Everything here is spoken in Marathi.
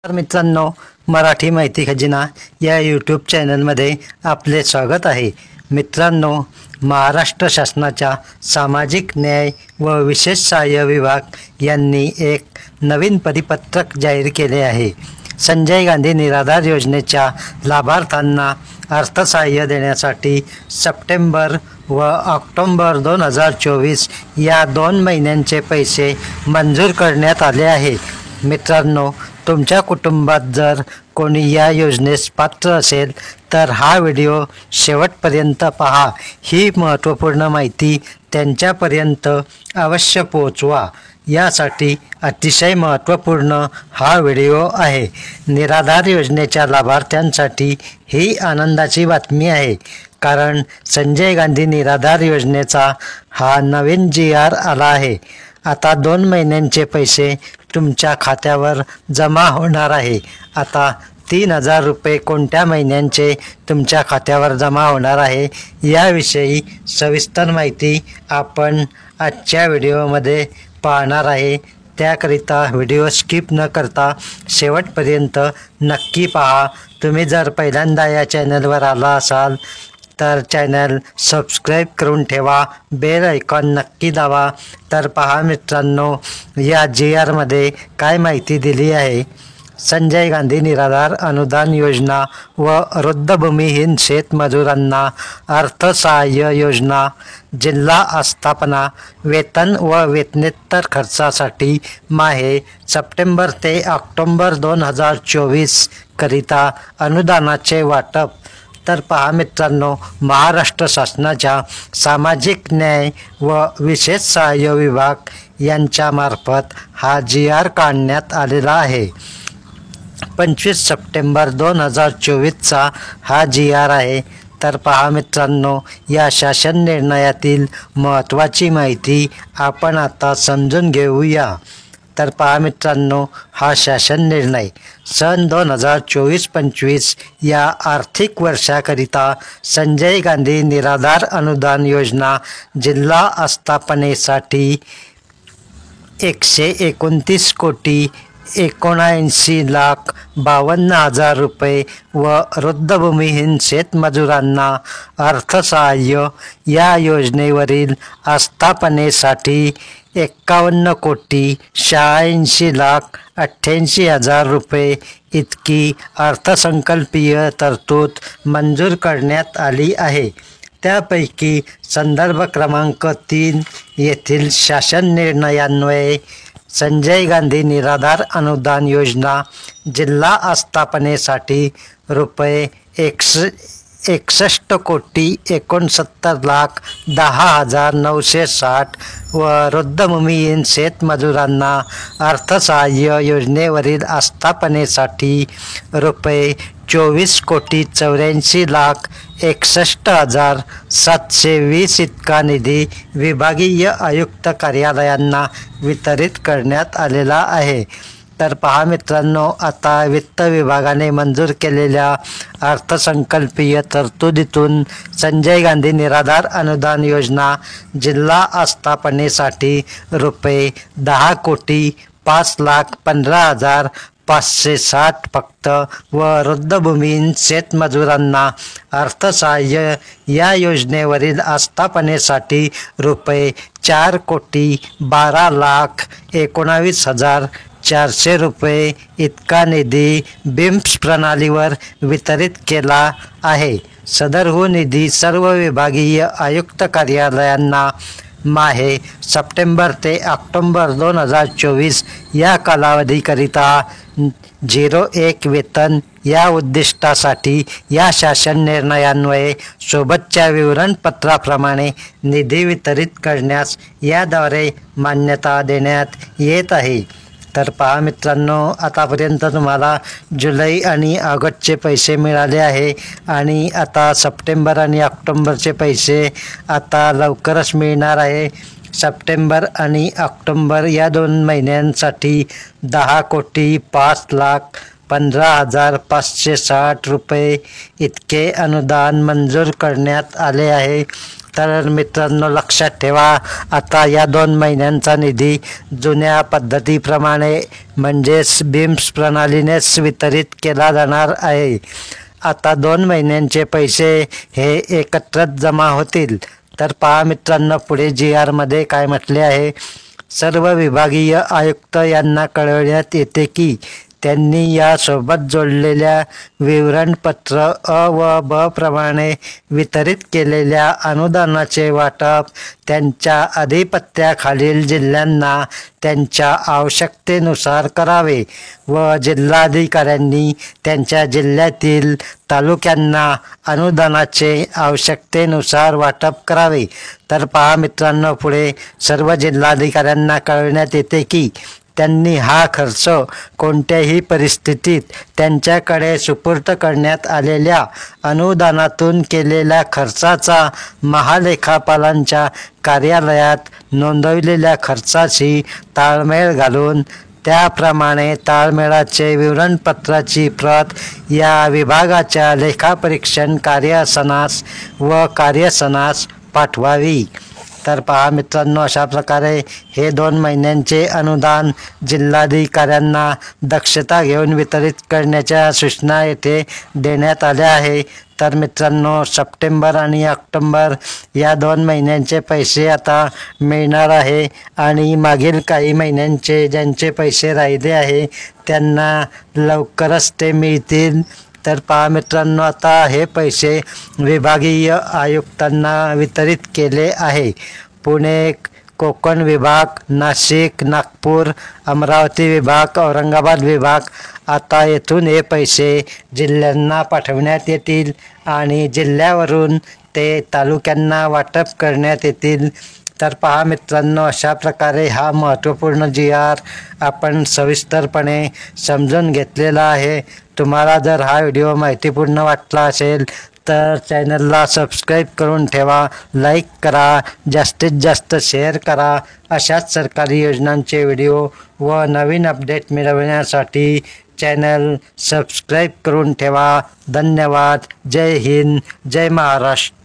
तर मित्रांनो, मराठी माहिती खजिना या यूट्यूब चॅनलमध्ये आपले स्वागत आहे. मित्रांनो, महाराष्ट्र शासनाच्या सामाजिक न्याय व विशेष सहाय्य विभाग यांनी एक नवीन परिपत्रक जाहीर केले आहे. संजय गांधी निराधार योजनेच्या लाभार्थ्यांना अर्थसहाय्य देण्यासाठी सप्टेंबर व ऑक्टोबर 2024 या 2 महिन्यांचे पैसे मंजूर करण्यात आले आहे. मित्रांनो, तुमच्या कुटुंबात जर कोणी या योजनेस पात्र असेल तर हा व्हिडिओ शेवटपर्यंत पहा. ही महत्त्वपूर्ण माहिती त्यांच्यापर्यंत अवश्य पोहोचवा. यासाठी अतिशय महत्त्वपूर्ण हा व्हिडिओ आहे. निराधार योजनेच्या लाभार्थ्यांसाठी ही आनंदाची बातमी आहे, कारण संजय गांधी निराधार योजनेचा हा नवीन GR आला आहे. आता 2 महिन्यांचे पैसे तुमच्या खात्यावर जमा होणार आहे. आता 3,000 रुपये कोणत्या महिन्यांचे तुमच्या खात्यावर जमा होणार आहे याविषयी सविस्तर माहिती आपण आजच्या व्हिडिओमध्ये पाहणार आहे. त्याकरिता व्हिडिओ स्किप न करता शेवटपर्यंत नक्की पहा. तुम्ही जर पहिल्यांदा या चॅनलवर आला असाल तर चॅनल सबस्क्राईब करून ठेवा. बेल आयकॉन नक्की दाबा. तर पहा मित्रांनो, या GRमध्ये काय माहिती दिली आहे. संजय गांधी निराधार अनुदान योजना व वृद्धभूमिहीन शेतमजुरांना अर्थसहाय्य योजना, जिल्हा आस्थापना, वेतन व वेतनेतर खर्चासाठी माहे सप्टेंबर ते ऑक्टोबर 2024 करिता अनुदानाचे वाटप. तर पहा मित्रांनो, महाराष्ट्र शासनाच्या सामाजिक न्याय व विशेष सहाय्य विभाग यांच्यामार्फत हा GR काढण्यात आलेला आहे. 25 सप्टेंबर 2024चा हा GR आहे. तर पहा मित्रांनो, या शासन निर्णयातील महत्त्वाची माहिती आपण आता समजून घेऊया. तर पहा मित्रांनो, हा शासन निर्णय सन 2024-25 या आर्थिक वर्षाकरिता संजय गांधी निराधार अनुदान योजना जिल्हा आस्थापनेसाठी 129 कोटी 79,52,000 रुपये व वृद्धभूमिहीन शेतमजुरांना अर्थसहाय्य या योजनेवरील आस्थापनेसाठी 51 कोटी 86,88,000 रुपये इतकी अर्थसंकल्पीय तरतूद मंजूर करण्यात आली आहे. त्यापैकी संदर्भ क्रमांक 3 येथील शासन निर्णयान्वये संजय गांधी निराधार अनुदान योजना जिल्हा आस्थापनेसाठी रुपये 61 कोटी 69,10,960 व वृद्धभूमिहीन शेतमजुरांना अर्थसहाय्य योजनेवरील आस्थापनेसाठी रुपये 24 कोटी 84,61,720 इतका निधी विभागीय आयुक्त कार्यालयांना वितरित करण्यात आलेला आहे. तर पहा मित्रांनो, आता वित्त विभागाने मंजूर केलेल्या अर्थसंकल्पीय तरतुदीतून संजय गांधी निराधार अनुदान योजना जिल्हा आस्थापनेसाठी रुपये 10 कोटी 5,15,560 फक्त व वृद्धभूमिहीन शेतमजुरांना अर्थसहाय्य या योजनेवरील आस्थापनेसाठी रुपये 4 कोटी 12,19,400 रुपये इतका निधी BIMS प्रणालीवर वितरित केला आहे. सदरहून निधी सर्व विभागीय आयुक्त कार्यालयांना माहे सप्टेंबर ते ऑक्टोबर 2024 या कालावधीकरिता 01 वेतन या उद्दिष्टासाठी या शासन निर्णयान्वये सोबतच्या विवरणपत्राप्रमाणे निधी वितरित करण्यास याद्वारे मान्यता देण्यात येत आहे. तर पहा मित्रांनो, आतापर्यंत तुम्हाला जुलै आणि ऑगस्टचे पैसे मिळाले आहे आणि आता सप्टेंबर आणि ऑक्टोबरचे पैसे आता लवकरच मिळणार आहे. सप्टेंबर आणि ऑक्टोबर या 2 महिन्यांसाठी 10 कोटी 5,15,560 रुपये इतके अनुदान मंजूर करण्यात आले आहे. तर मित्रांनो लक्षात ठेवा, आता या 2 महिन्यांचा निधी जुन्या पद्धतीप्रमाणे म्हणजेच BIMS प्रणालीनेच वितरित केला जाणार आहे. आता 2 महिन्यांचे पैसे हे एकत्रच जमा होतील. तर पहा मित्रांनो, पुढे GRमध्ये काय म्हटले आहे. सर्व विभागीय आयुक्त यांना कळविण्यात येते की त्यांनी यासोबत जोडलेल्या विवरणपत्र अ व ब प्रमाणे वितरित केलेल्या अनुदानाचे वाटप त्यांच्या अधिपत्याखालील जिल्ह्यांना त्यांच्या आवश्यकतेनुसार करावे व जिल्हाधिकाऱ्यांनी त्यांच्या जिल्ह्यातील तालुक्यांना अनुदानाचे आवश्यकतेनुसार वाटप करावे. तर पहा मित्रांनो, पुढे सर्व जिल्हाधिकाऱ्यांना कळविण्यात येते की त्यांनी हा खर्च कोणत्याही परिस्थितीत त्यांच्याकडे सुपूर्द करण्यात आलेल्या अनुदानातून केलेल्या खर्चाचा महालेखापालांच्या कार्यालयात नोंदविलेल्या खर्चाशी ताळमेळ घालून त्याप्रमाणे ताळमेळाचे विवरणपत्राची प्रत या विभागाच्या लेखापरीक्षण कार्यासनास व कार्यसनास पाठवावी. तर पहा मित्रांनो, अशा प्रकारे हे 2 महिन्यांचे अनुदान जिल्हाधिकाऱ्यांना दक्षता घेऊन वितरित करण्याच्या सूचना येथे देण्यात आल्या आहे. तर मित्रांनो, सप्टेंबर आणि ऑक्टोबर या 2 महिन्यांचे पैसे आता मिळणार आहे आणि मागील काही महिन्यांचे ज्यांचे पैसे राहिले आहे त्यांना लवकरच ते मिळतील. तर पहा मित्रांनो, आता हे पैसे विभागीय आयुक्तांना वितरित केले आहे. पुणे, कोकण विभाग, नाशिक, नागपूर, अमरावती विभाग, औरंगाबाद विभाग, आता येथून हे पैसे जिल्ह्यांना पाठवण्यात येतील आणि जिल्ह्यावरून ते तालुक्यांना वाटप करण्यात येतील. तर पहा मित्रांनो, अशा प्रकारे हा महत्त्वपूर्ण GR आपण सविस्तरपणे समजून घेतलेला आहे. तुम्हाला जर हा व्हिडिओ माहितीपूर्ण वाटला असेल तर चॅनलला सबस्क्राईब करून ठेवा, लाईक करा, जास्तीत जास्त शेअर करा. अशाच सरकारी योजनांचे व्हिडिओ व नवीन अपडेट मिळवण्यासाठी चॅनल सबस्क्राईब करून ठेवा. धन्यवाद. जय हिंद, जय महाराष्ट्र.